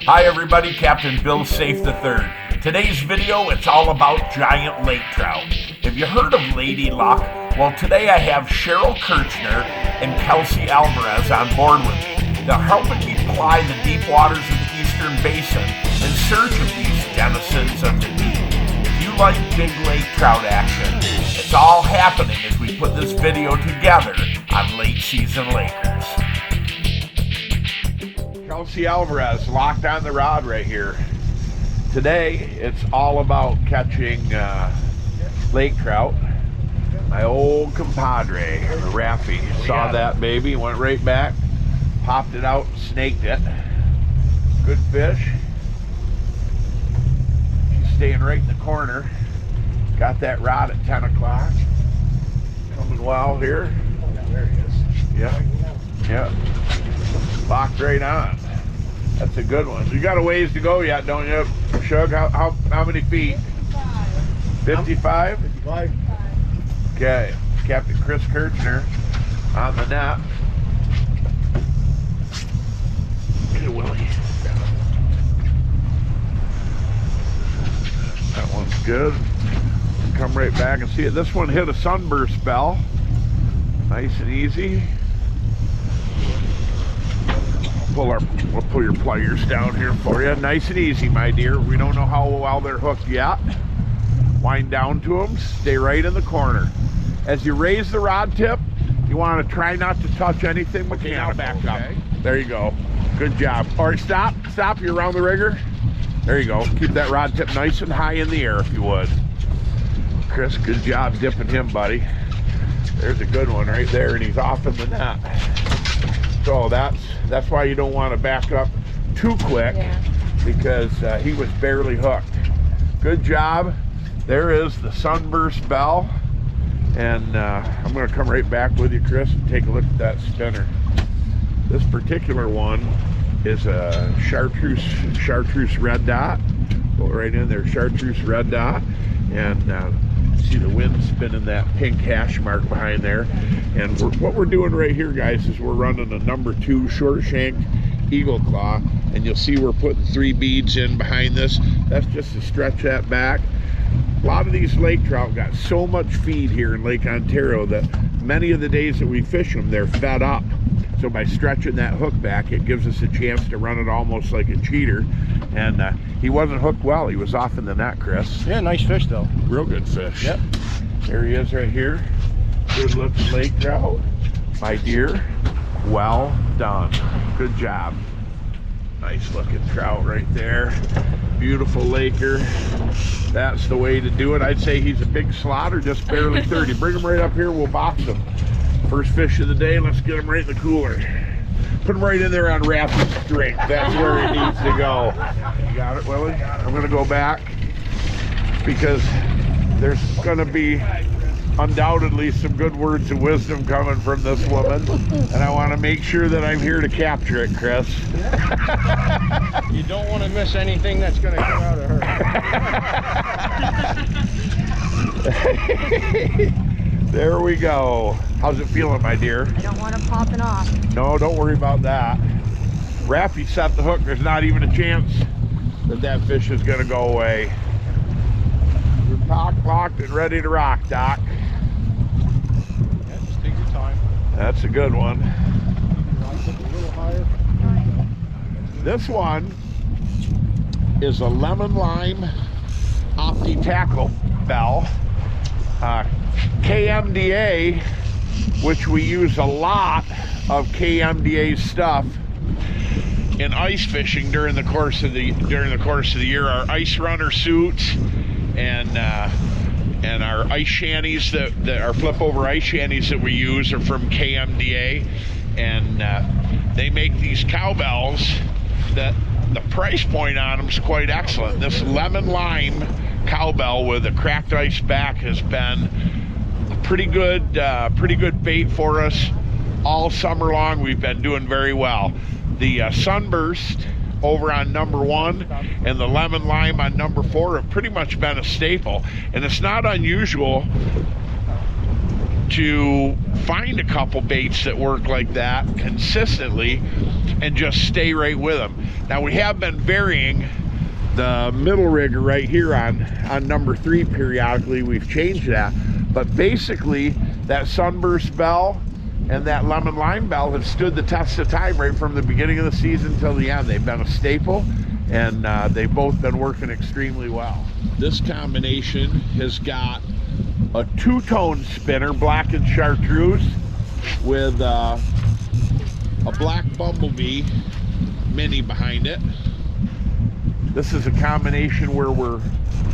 Hi everybody, Captain Bill Saiff III. Today's video, it's all about giant lake trout. Have you heard of Lady Luck? Well, today I have Cheryl Kerchner and Kelsey Alvarez on board with me. They're helping me ply the deep waters of the Eastern Basin in search of these denizens of the deep. If you like big lake trout action, it's all happening as we put this video together on Late Season Lakers. Kelsey Alvarez locked on the rod right here. Today it's all about catching lake trout. My old compadre, the Rafferty, saw that baby, went right back, popped it out, snaked it. Good fish. She's staying right in the corner. Got that rod at 10 o'clock. Coming well here. There he is. Yeah. Yeah. Locked right on. That's a good one. You got a ways to go yet, don't you, Shug? How many feet? 55? 55. Okay. Captain Chris Kerchner on the net. Get it, Willie. That one's good. Come right back and see it. This one hit a sunburst bell. Nice and easy. We'll pull your pliers down here for you. Nice and easy, my dear. We don't know how well they're hooked yet. Wind down to them. Stay right in the corner. As you raise the rod tip, you want to try not to touch anything mechanical. Back up. There you go. Good job. All right, stop. Stop. You're around the rigger. There you go. Keep that rod tip nice and high in the air if you would. Chris, good job dipping him, buddy. There's a good one right there, and he's off in the net. So that's why you don't want to back up too quick, because he was barely hooked. Good job. There is the sunburst bell, and I'm going to come right back with you, Chris, and take a look at that spinner. This particular one is a chartreuse red dot. Go right in there, chartreuse red dot, and see the wind spinning that pink hash mark behind there. And what we're doing right here, guys, is we're running a number 2 short shanked eagle claw, and you'll see we're putting 3 beads in behind this. That's just to stretch that back. A lot of these lake trout got so much feed here in Lake Ontario that many of the days that we fish them, they're fed up. So by stretching that hook back, it gives us a chance to run it almost like a cheater. And he wasn't hooked well. He was off in the net, Chris. Yeah, nice fish though. Real good fish. Yep. There he is right here. Good looking lake trout. My dear, well done. Good job. Nice looking trout right there. Beautiful laker. That's the way to do it. I'd say he's a big slaughter, just barely 30. Bring him right up here, we'll box him. First fish of the day, let's get him right in the cooler. Put him right in there on Rafferty's string. That's where he needs to go. You got it, Willie? I'm gonna go back because there's gonna be undoubtedly some good words of wisdom coming from this woman, and I want to make sure that I'm here to capture it, Chris. You don't want to miss anything that's going to come out of her. There we go. How's it feeling, my dear? I don't want it popping off. No, don't worry about that. Rafferty set the hook. There's not even a chance that fish is going to go away. You're cocked, locked, and ready to rock, Doc. Yeah, just take your time. That's a good one. A little higher. This one is a lemon lime Opti-Tackle bell. KMDA, which we use a lot of KMDA stuff in ice fishing during the course of the year. Our ice runner suits and our ice shanties that our flip over ice shanties that we use are from KMDA, and they make these cowbells that the price point on them is quite excellent. This lemon lime cowbell with a cracked ice back has been a pretty good bait for us all summer long. We've been doing very well. The sunburst over on number 1 and the lemon lime on number 4 have pretty much been a staple, and it's not unusual to find a couple baits that work like that consistently and just stay right with them. Now we have been varying the middle rigger right here on number 3 periodically. We've changed that, but basically that sunburst bell and that lemon lime bell have stood the test of time right from the beginning of the season till the end. They've been a staple, and they've both been working extremely well. This combination has got a 2-tone spinner, black and chartreuse, with a black bumblebee mini behind it. This is a combination where we're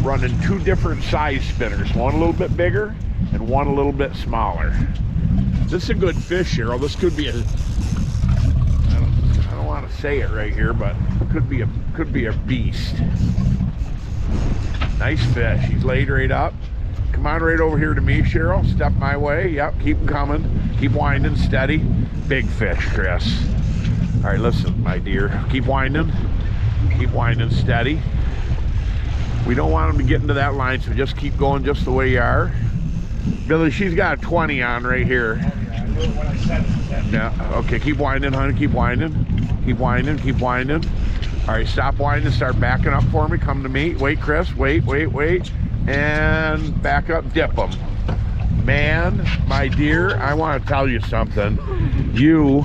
running 2 different size spinners, one a little bit bigger and one a little bit smaller. This is a good fish, Cheryl. This could be a, I don't want to say it right here, but could be a beast. Nice fish. He's laid right up. Come on right over here to me, Cheryl. Step my way. Yep, keep them coming. Keep winding steady. Big fish, Chris. All right, listen, my dear. Keep winding. Keep winding steady. We don't want them to get into that line, so just keep going just the way you are. Billy, she's got a 20 on right here. Yeah, okay, keep winding, honey. Keep winding. Keep winding. Keep winding. All right, stop winding. Start backing up for me. Come to me. Wait, Chris. Wait. And back up. Dip them. Man, my dear, I want to tell you something. You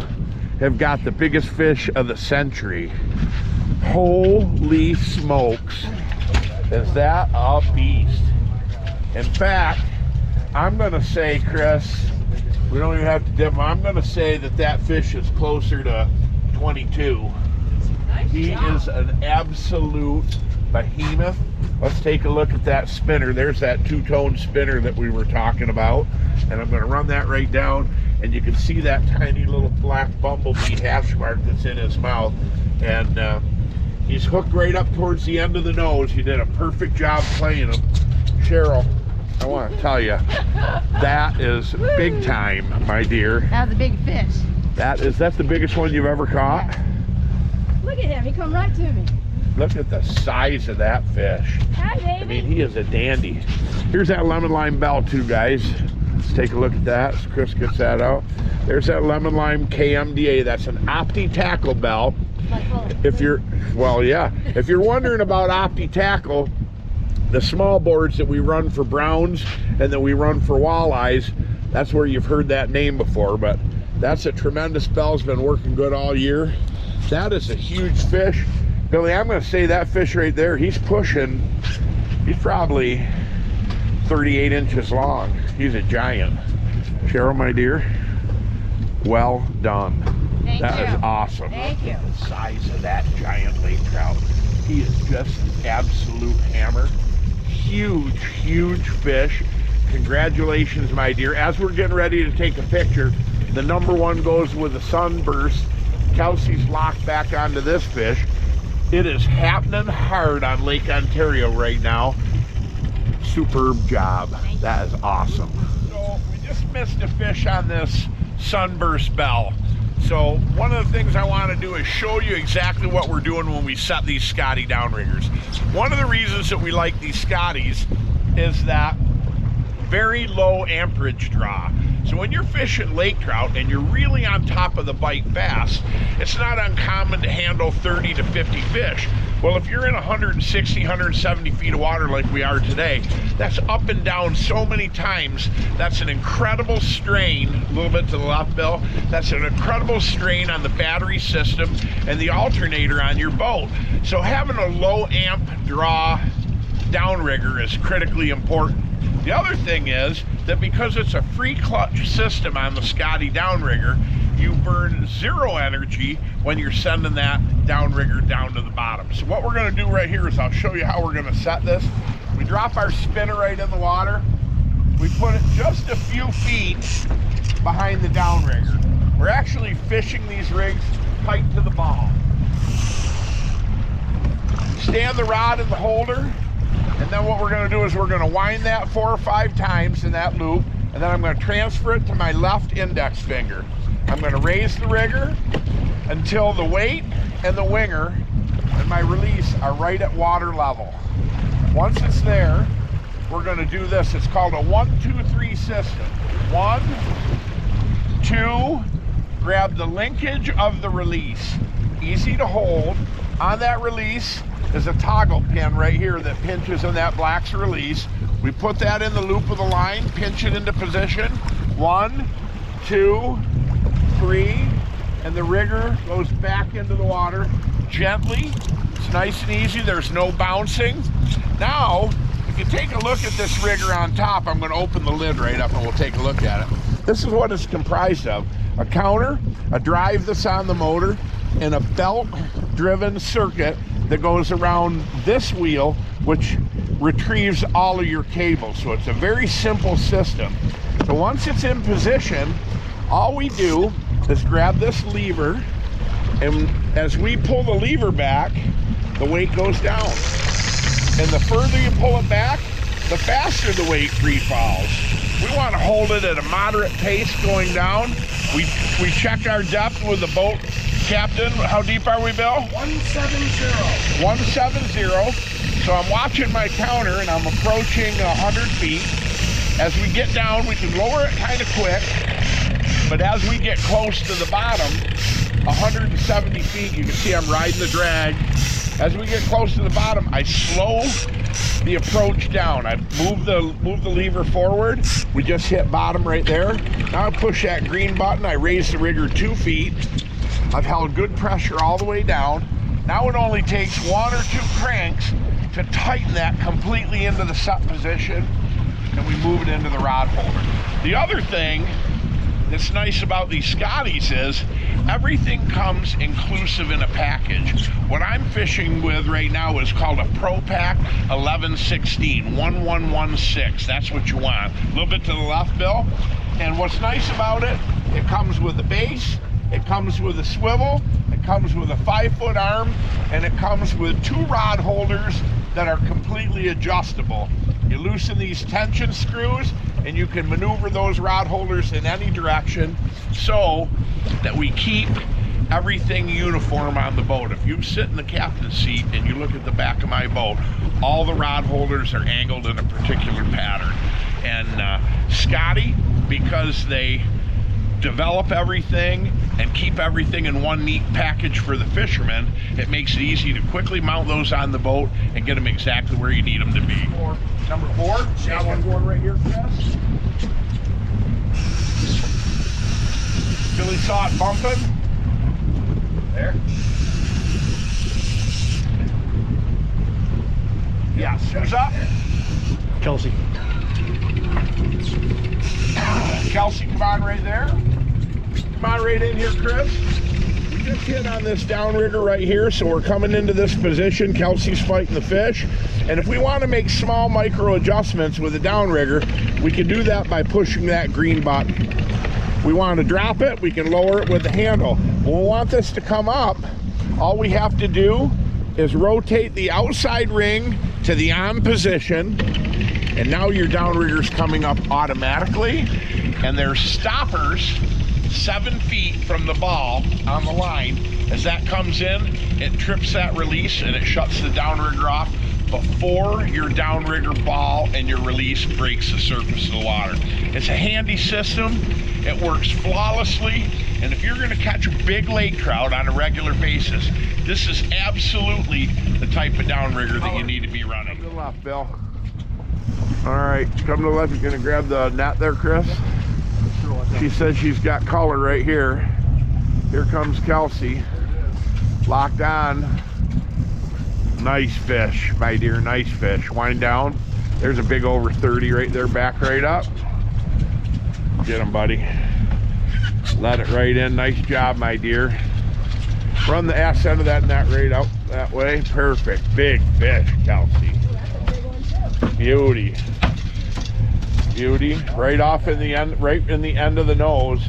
have got the biggest fish of the century. Holy smokes. Is that a beast? In fact, I'm going to say, Chris, we don't even have to dip him. I'm going to say that fish is closer to 22. He is an absolute behemoth. Let's take a look at that spinner. There's that 2-tone spinner that we were talking about. And I'm going to run that right down. And you can see that tiny little black bumblebee hash mark that's in his mouth. And he's hooked right up towards the end of the nose. You did a perfect job playing him. Cheryl, I want to tell you, that is big time, my dear. That was a big fish. Is that the biggest one you've ever caught? Yeah. Look at him, he come right to me. Look at the size of that fish. Hi, baby. I mean, he is a dandy. Here's that lemon lime bell too, guys. Let's take a look at that as Chris gets that out. There's that lemon lime KMDA. That's an Opti-Tackle bell. If you're wondering about Opti-Tackle, the small boards that we run for browns and that we run for walleyes, that's where you've heard that name before, but that's a tremendous bell. It's been working good all year. That is a huge fish. Billy, I'm going to say that fish right there, he's probably 38 inches long. He's a giant. Cheryl, my dear, well done. Thank you. That is awesome. Thank you. The size of that giant lake trout. He is just an absolute hammer. Huge fish. Congratulations, my dear. As we're getting ready to take a picture, the number 1 goes with the sunburst. Kelsey's locked back onto this fish. It is happening hard on Lake Ontario right now. Superb job. That is awesome. So we just missed a fish on this sunburst bell. So one of the things I want to do is show you exactly what we're doing when we set these Scotty downriggers. One of the reasons that we like these Scotties is that very low amperage draw. So when you're fishing lake trout and you're really on top of the bite fast, it's not uncommon to handle 30 to 50 fish. Well, if you're in 160, 170 feet of water like we are today, that's up and down so many times. That's an incredible strain, a little bit to the left, Bill. That's an incredible strain on the battery system and the alternator on your boat. So having a low amp draw downrigger is critically important. The other thing is that because it's a free clutch system on the Scotty downrigger, you burn 0 energy when you're sending that downrigger down to the bottom. So what we're going to do right here is I'll show you how we're going to set this. We drop our spinner right in the water. We put it just a few feet behind the downrigger. We're actually fishing these rigs tight to the ball. Stand the rod in the holder, and then what we're going to do is we're going to wind that 4 or 5 times in that loop, and then I'm going to transfer it to my left index finger. I'm going to raise the rigger until the weight and the winger and my release are right at water level. Once it's there, we're going to do this. It's called a 1-2-3 system. 1, 2, grab the linkage of the release. Easy to hold. On that release is a toggle pin right here that pinches on that black's release. We put that in the loop of the line, pinch it into position. 1, 2, 3, and the rigger goes back into the water gently. It's nice and easy, there's no bouncing. Now, if you take a look at this rigger on top, I'm gonna open the lid right up and we'll take a look at it. This is what it's comprised of. A counter, a drive that's on the motor, and a belt-driven circuit that goes around this wheel, which retrieves all of your cables. So it's a very simple system. So once it's in position, all we do is grab this lever, and as we pull the lever back, the weight goes down. And the further you pull it back, the faster the weight free falls. We want to hold it at a moderate pace going down. We check our depth with the boat captain. How deep are we, Bill? 170. 170. So I'm watching my counter and I'm approaching 100 feet. As we get down, we can lower it kind of quick, but as we get close to the bottom, 170 feet, you can see I'm riding the drag. As we get close to the bottom, I slow the approach down. I move the lever forward. We just hit bottom right there. Now I push that green button. I raise the rigger 2 feet. I've held good pressure all the way down. Now it only takes 1 or 2 cranks to tighten that completely into the set position, and we move it into the rod holder. The other thing that's nice about these Scotties is everything comes inclusive in a package. What I'm fishing with right now is called a Pro Pack 1116, 1116. That's what you want. A little bit to the left, Bill. And what's nice about it, it comes with a base, it comes with a swivel, it comes with a 5-foot arm, and it comes with 2 rod holders that are completely adjustable. You loosen these tension screws and you can maneuver those rod holders in any direction so that we keep everything uniform on the boat. If you sit in the captain's seat and you look at the back of my boat, all the rod holders are angled in a particular pattern. And Scotty, because they develop everything and keep everything in one neat package for the fishermen, it makes it easy to quickly mount those on the boat and get them exactly where you need them to be. Number 4, got one going right here, Chris. Billy saw it bumping. There. Yes, who's up? Kelsey. Kelsey, come on right there. Come on right in here, Chris. We just hit on this downrigger right here, so we're coming into this position. Kelsey's fighting the fish. And if we want to make small micro adjustments with a downrigger, we can do that by pushing that green button. If we want to drop it, we can lower it with the handle. When we want this to come up, all we have to do is rotate the outside ring to the on position, and now your downrigger's coming up automatically. And there's stoppers 7 feet from the ball on the line. As that comes in, it trips that release and it shuts the downrigger off before your downrigger ball and your release breaks the surface of the water. It's a handy system. It works flawlessly. And if you're gonna catch a big lake trout on a regular basis, this is absolutely the type of downrigger that you need to be running. Come to the left, Bill. All right, come to the left. You're gonna grab the net there, Chris? She says she's got color right here. Here comes Kelsey. Locked on. Nice fish, my dear, nice fish. Wind down. There's a big over 30 right there, back right up. Get him, buddy. Let it right in. Nice job, my dear. Run the ass end of that net right out that way. Perfect. Big fish, Kelsey. Beauty. Beauty. Right off in the end, right in the end of the nose.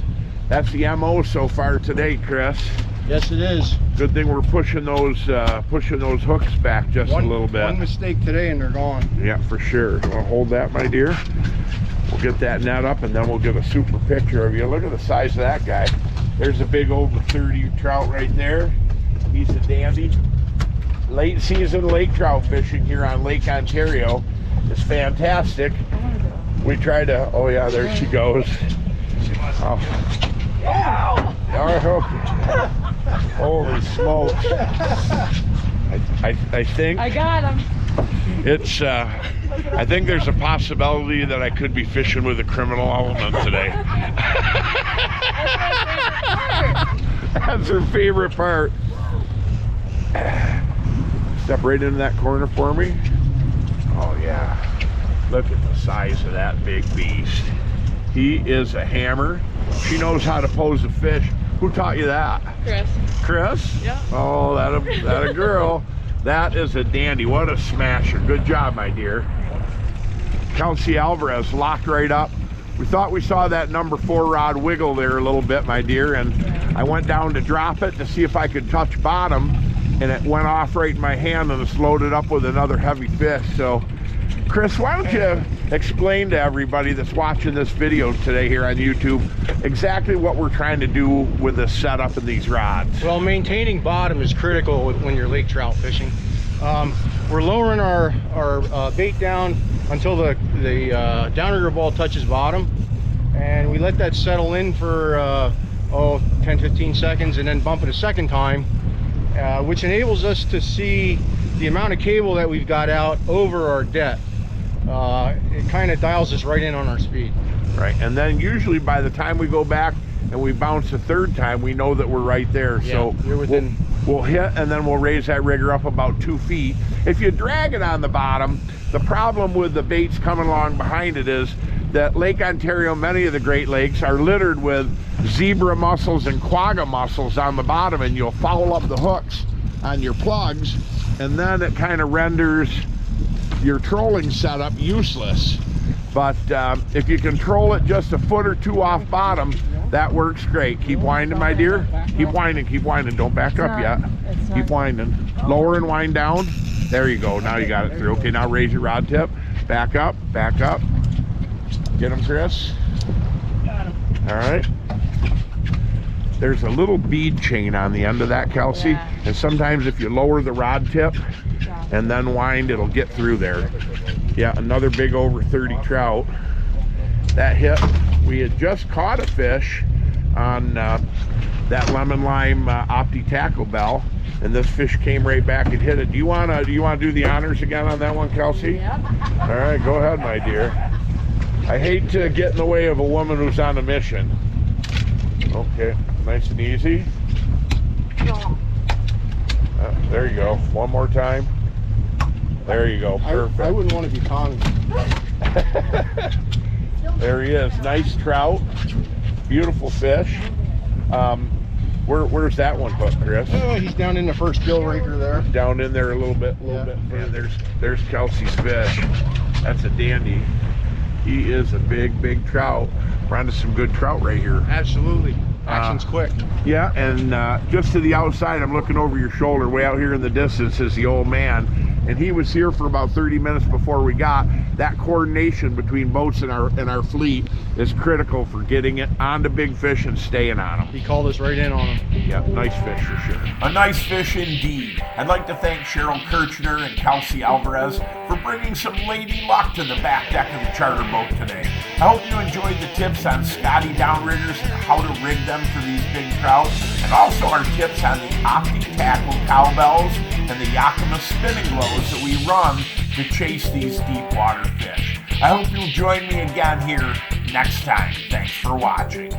That's the MO so far today, Chris. Yes, it is. Good thing we're pushing those hooks back just a little bit. One mistake today and they're gone. Yeah, for sure. You want to hold that, my dear? We'll get that net up and then we'll get a super picture of you. Look at the size of that guy. There's a big over 30 trout right there. He's a dandy. Late season lake trout fishing here on Lake Ontario is fantastic. We try to, oh yeah, there she goes. Oh. All right, holy smokes. I think I got him. it's, I think there's a possibility that I could be fishing with a criminal element today. That's her favorite part. Step right into that corner for me. Oh yeah. Look at the size of that big beast. He is a hammer. She knows how to pose a fish. Who taught you that? Chris. Chris? Yeah. Oh, that a girl. That is a dandy. What a smasher. Good job, my dear. Kelsey Alvarez locked right up. We thought we saw that number 4 rod wiggle there a little bit, my dear, and I went down to drop it to see if I could touch bottom, and it went off right in my hand and it's loaded up with another heavy fish. So, Chris, why don't you explain to everybody that's watching this video today here on YouTube exactly what we're trying to do with this setup and these rods? Well, maintaining bottom is critical when you're lake trout fishing. We're lowering our bait down until the downrigger ball touches bottom, and we let that settle in for 10-15 seconds, and then bump it a second time, which enables us to see the amount of cable that we've got out over our depth. It kind of dials us right in on our speed. Right, and then usually by the time we go back and we bounce a third time, we know that we're right there. Yeah, so you're within. We'll hit, and then we'll raise that rigger up about 2 feet. If you drag it on the bottom, the problem with the baits coming along behind it is that Lake Ontario, many of the Great Lakes, are littered with zebra mussels and quagga mussels on the bottom, and you'll foul up the hooks on your plugs, and then it kind of renders your trolling setup useless. But if you control it just a foot or two off bottom, that works great. Keep winding, my dear. Keep winding, keep winding. Don't back up yet. Keep winding. Lower and wind down. There you go. Now you got it through. Okay, now raise your rod tip. Back up, back up. Get him, Chris. Got him. All right. There's a little bead chain on the end of that, Kelsey. Yeah. And sometimes if you lower the rod tip and then wind, it'll get through there. Yeah, another big over 30 trout. That hit, we had just caught a fish on that lemon lime Opti-Tackle bell, and this fish came right back and hit it. Do you wanna do the honors again on that one, Kelsey? Yep. All right, go ahead, my dear. I hate to get in the way of a woman who's on a mission. Okay, nice and easy. There you go. One more time. There you go. Perfect. I wouldn't want to be tongue. There he is. Nice trout. Beautiful fish. Where's that one hooked, Chris? Oh, he's down in the first gill raker there. Down in there a little bit. Yeah, there's Kelsey's fish. That's a dandy. He is a big trout. We're onto some good trout right here. Absolutely. Action's quick. Yeah, and just to the outside, I'm looking over your shoulder. Way out here in the distance is the old man, and he was here for about 30 minutes before we got. That coordination between boats in our fleet is critical for getting it onto big fish and staying on them. He called us right in on him. Yeah, nice fish for sure. A nice fish indeed. I'd like to thank Cheryl Kerchner and Kelsey Alvarez for bringing some lady luck to the back deck of the charter boat today. I hope you enjoyed the tips on Scotty downriggers and how to rig them for these big trout, and also our tips on the Opti-Tackle cowbells and the Yakima spinning glows that we run to chase these deep water fish. I hope you'll join me again here next time. Thanks for watching.